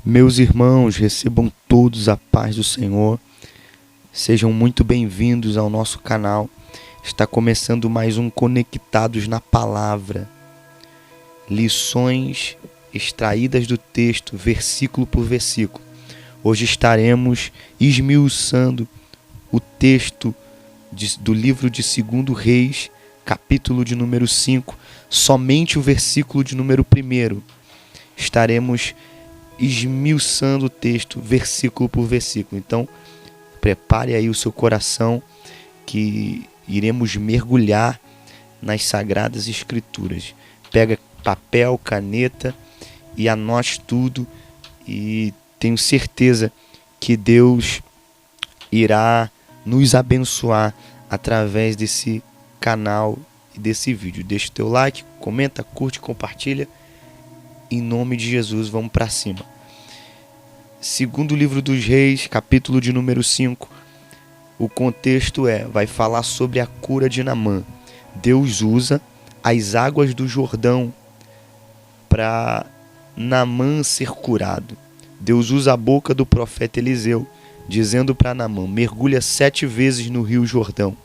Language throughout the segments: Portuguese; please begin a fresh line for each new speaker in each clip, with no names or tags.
Meus irmãos, recebam todos a paz do Senhor. Sejam muito bem-vindos ao nosso canal. Está começando mais um Conectados na Palavra. Lições extraídas do texto, versículo por versículo. Hoje estaremos esmiuçando o texto do livro de 2 Reis, capítulo de número 5, somente o versículo de número 1. Estaremos esmiuçando o texto, versículo por versículo. Então, prepare aí o seu coração, que iremos mergulhar nas Sagradas Escrituras. Pega papel, caneta e anote tudo, e tenho certeza que Deus irá nos abençoar através desse canal e desse vídeo. Deixa o teu like, comenta, curte, compartilha. Em nome de Jesus, vamos para cima. Segundo livro dos Reis, capítulo de número 5, o contexto vai falar sobre a cura de Naamã. Deus usa as águas do Jordão para Naamã ser curado. Deus usa a boca do profeta Eliseu, dizendo para Naamã: mergulha 7 vezes no rio Jordão.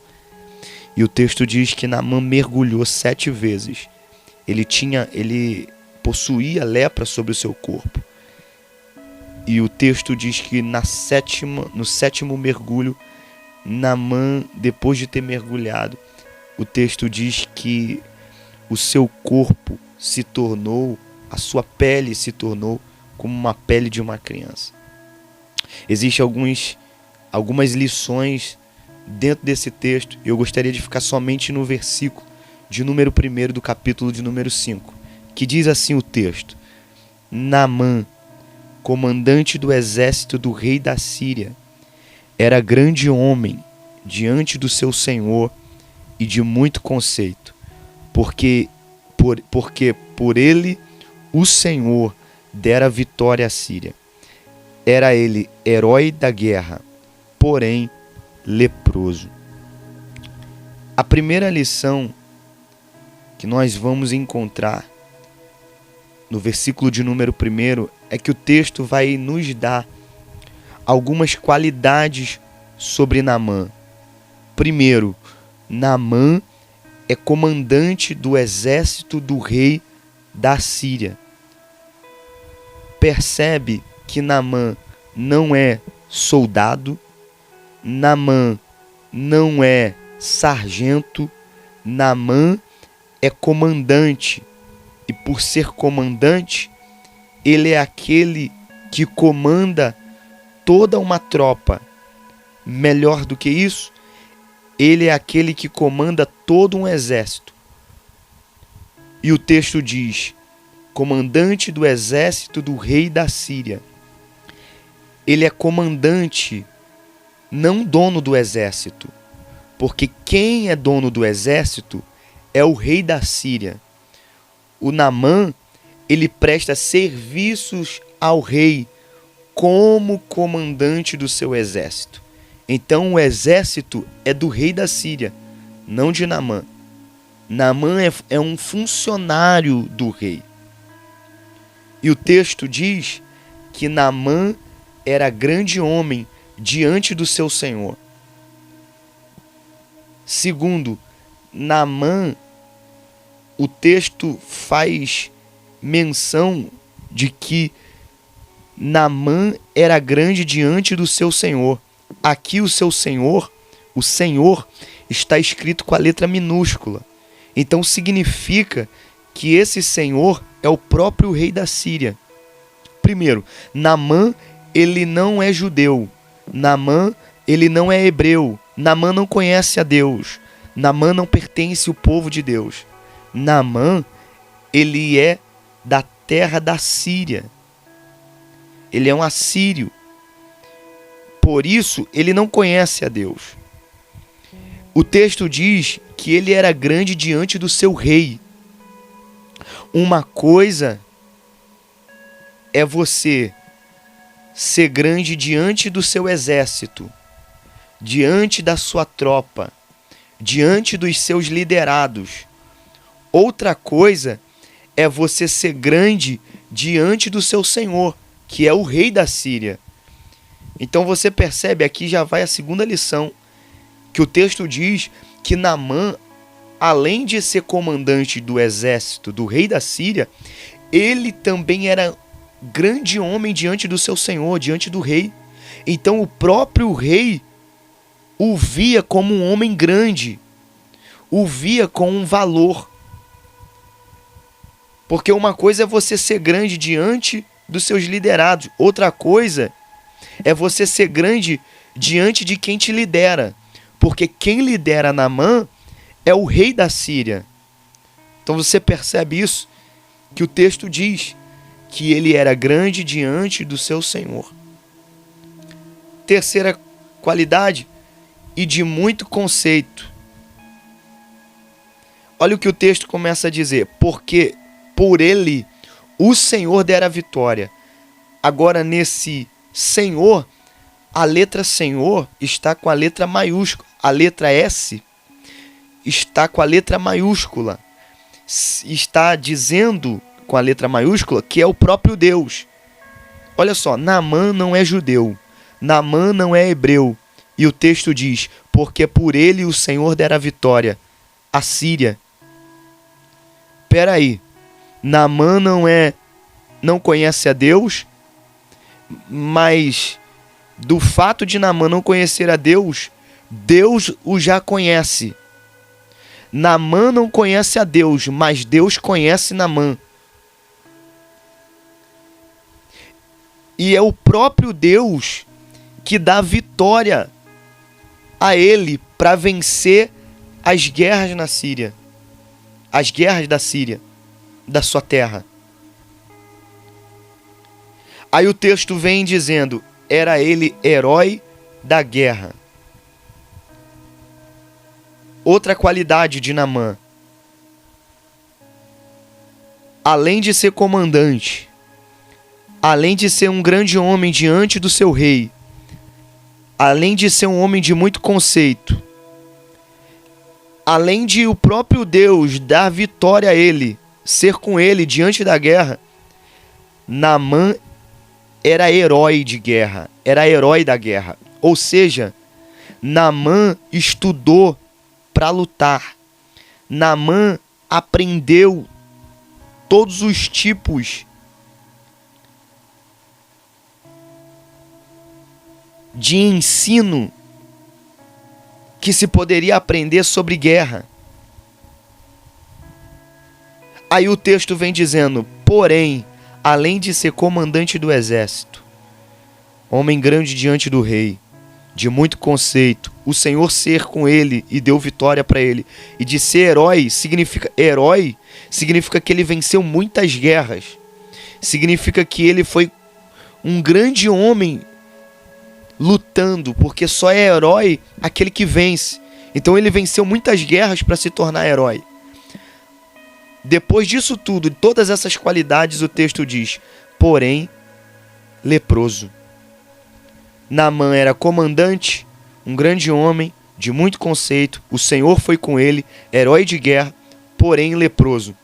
E o texto diz que Naamã mergulhou 7 vezes. Ele possuía lepra sobre o seu corpo. E o texto diz que no 7º mergulho, Naamã, depois de ter mergulhado, o texto diz que o seu corpo se tornou, a sua pele se tornou como uma pele de uma criança. Existem algumas lições dentro desse texto. Eu gostaria de ficar somente no versículo de número 1 do capítulo de número 5. Que diz assim o texto: Naamã, comandante do exército do rei da Síria, era grande homem diante do seu senhor e de muito conceito, porque por ele o Senhor dera vitória à Síria. Era ele herói da guerra, porém leproso. A primeira lição que nós vamos encontrar no versículo de número 1 é que o texto vai nos dar algumas qualidades sobre Naamã. Primeiro, Naamã é comandante do exército do rei da Síria. Percebe que Naamã não é soldado, Naamã não é sargento, Naamã é comandante. E por ser comandante, ele é aquele que comanda toda uma tropa. Melhor do que isso, ele é aquele que comanda todo um exército. E o texto diz: comandante do exército do rei da Síria. Ele é comandante, não dono do exército. Porque quem é dono do exército é o rei da Síria. O Naamã, ele presta serviços ao rei como comandante do seu exército. Então o exército é do rei da Síria, não de Naamã. Naamã é um funcionário do rei. E o texto diz que Naamã era grande homem diante do seu senhor. Segundo, Naamã, o texto faz menção de que Naamã era grande diante do seu senhor. Aqui o seu senhor, o Senhor, está escrito com a letra minúscula. Então significa que esse Senhor é o próprio rei da Síria. Primeiro, Naamã, ele não é judeu. Naamã, ele não é hebreu. Naamã não conhece a Deus. Naamã não pertence ao povo de Deus. Naamã, ele é da terra da Síria. Ele é um assírio. Por isso, ele não conhece a Deus. O texto diz que ele era grande diante do seu rei. Uma coisa é você ser grande diante do seu exército, diante da sua tropa, diante dos seus liderados. Outra coisa é você ser grande diante do seu Senhor, que é o rei da Síria. Então você percebe, aqui já vai a segunda lição, que o texto diz que Naamã, além de ser comandante do exército do rei da Síria, ele também era grande homem diante do seu senhor, diante do rei. Então o próprio rei o via como um homem grande, o via com um valor. Porque uma coisa é você ser grande diante dos seus liderados, outra coisa é você ser grande diante de quem te lidera. Porque quem lidera Naamã é o rei da Síria. Então você percebe isso, que o texto diz que ele era grande diante do seu senhor. Terceira qualidade, e de muito conceito. Olha o que o texto começa a dizer: porque por ele o Senhor dera vitória. Agora, nesse Senhor, a letra Senhor está com a letra maiúscula. A letra S está com a letra maiúscula. Está dizendo com a letra maiúscula que é o próprio Deus. Olha só, Naamã não é judeu, Naamã não é hebreu. E o texto diz: porque por ele o Senhor dera vitória à Síria. Peraí, Naamã não conhece a Deus, mas do fato de Naamã não conhecer a Deus, Deus o já conhece. Naamã não conhece a Deus, mas Deus conhece Naamã. E é o próprio Deus que dá vitória a ele para vencer as guerras na Síria. As guerras da Síria, da sua terra. Aí o texto vem dizendo: era ele herói da guerra. Outra qualidade de Naamã: além de ser comandante, além de ser um grande homem diante do seu rei, além de ser um homem de muito conceito, além de o próprio Deus dar vitória a ele, ser com ele diante da guerra, Naamã era herói de guerra, era herói da guerra. Ou seja, Naamã estudou para lutar. Naamã aprendeu todos os tipos de ensino que se poderia aprender sobre guerra. Aí o texto vem dizendo: porém, além de ser comandante do exército, homem grande diante do rei, de muito conceito, o Senhor ser com ele e deu vitória para ele, e de ser herói significa que ele venceu muitas guerras, significa que ele foi um grande homem lutando, porque só é herói aquele que vence. Então ele venceu muitas guerras para se tornar herói. Depois disso tudo, de todas essas qualidades, o texto diz: porém, leproso. Naamã era comandante, um grande homem, de muito conceito, o Senhor foi com ele, herói de guerra, porém leproso.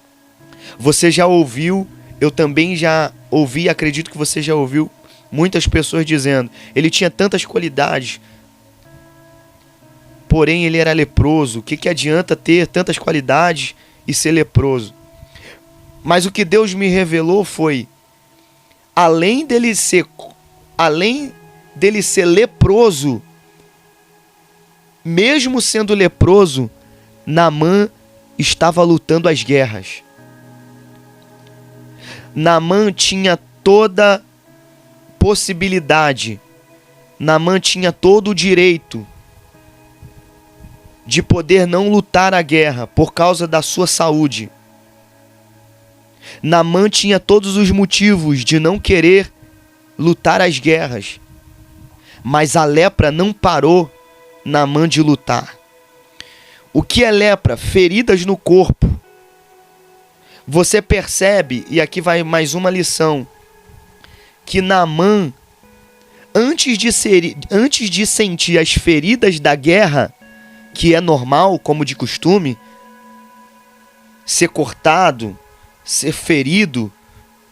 Você já ouviu, eu também já ouvi, acredito que você já ouviu muitas pessoas dizendo: ele tinha tantas qualidades, porém ele era leproso. O que adianta ter tantas qualidades e ser leproso? Mas o que Deus me revelou foi: além dele ser leproso, mesmo sendo leproso, Naamã estava lutando as guerras. Naamã tinha toda possibilidade, Naamã tinha todo o direito de poder não lutar a guerra por causa da sua saúde. Naamã tinha todos os motivos de não querer lutar as guerras, mas a lepra não parou Naamã de lutar. O que é lepra? Feridas no corpo. Você percebe, e aqui vai mais uma lição, que Naamã, antes de sentir as feridas da guerra, que é normal, como de costume, ser cortado, ser ferido,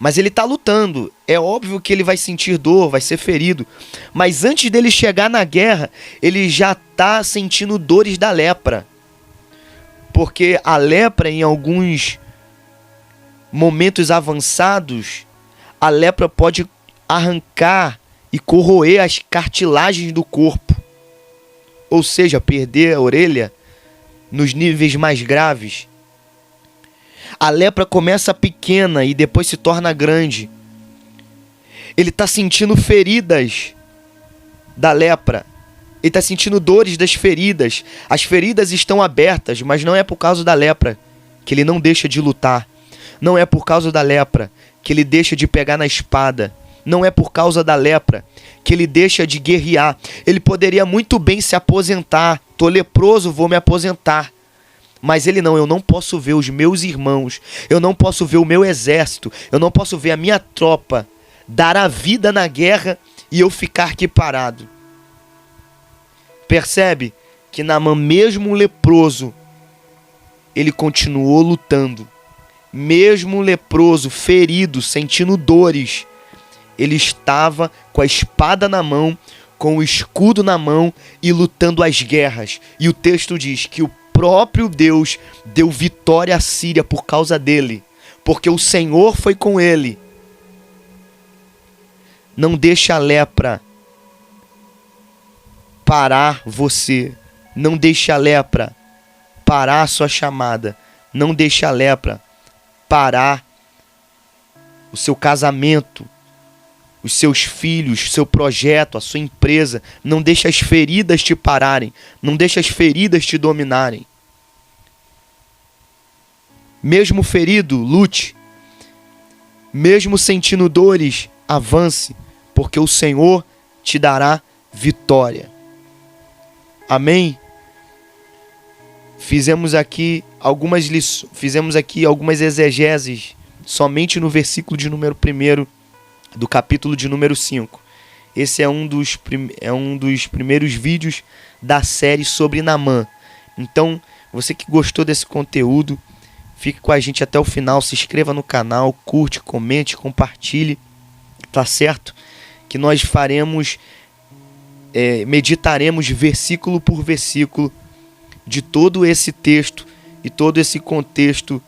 Mas ele está lutando. É óbvio que ele vai sentir dor, vai ser ferido. Mas antes dele chegar na guerra, ele já está sentindo dores da lepra. Porque a lepra, em alguns momentos avançados, a lepra pode arrancar e corroer as cartilagens do corpo. Ou seja, perder a orelha nos níveis mais graves. A lepra começa pequena e depois se torna grande. Ele está sentindo feridas da lepra. Ele está sentindo dores das feridas. As feridas estão abertas, mas não é por causa da lepra que ele não deixa de lutar. Não é por causa da lepra que ele deixa de pegar na espada. Não é por causa da lepra que ele deixa de guerrear. Ele poderia muito bem se aposentar. Tô leproso, vou me aposentar. Mas ele não, eu não posso ver os meus irmãos, eu não posso ver o meu exército, eu não posso ver a minha tropa dar a vida na guerra e eu ficar aqui parado. Percebe que Naamã, mesmo leproso, ele continuou lutando. Mesmo leproso, ferido, sentindo dores, ele estava com a espada na mão, com o escudo na mão e lutando as guerras. E o texto diz que o próprio Deus deu vitória à Síria por causa dele, porque o Senhor foi com ele. Não deixe a lepra parar você. Não deixe a lepra parar a sua chamada. Não deixe a lepra parar o seu casamento, os seus filhos, seu projeto, a sua empresa. Não deixe as feridas te pararem. Não deixe as feridas te dominarem. Mesmo ferido, lute. Mesmo sentindo dores, avance, porque o Senhor te dará vitória. Amém? Fizemos aqui algumas exegeses somente no versículo de número 1 do capítulo de número 5. Esse é um dos primeiros vídeos da série sobre Naamã. Então, você que gostou desse conteúdo, fique com a gente até o final, se inscreva no canal, curte, comente, compartilhe, tá certo? Que nós meditaremos versículo por versículo de todo esse texto e todo esse contexto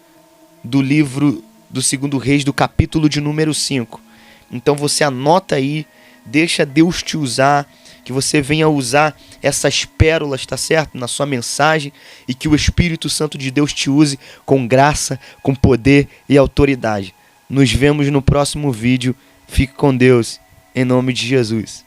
do livro do 2 Reis, do capítulo de número 5. Então você anota aí, deixa Deus te usar, que você venha usar essas pérolas, tá certo? Na sua mensagem, e que o Espírito Santo de Deus te use com graça, com poder e autoridade. Nos vemos no próximo vídeo. Fique com Deus, em nome de Jesus.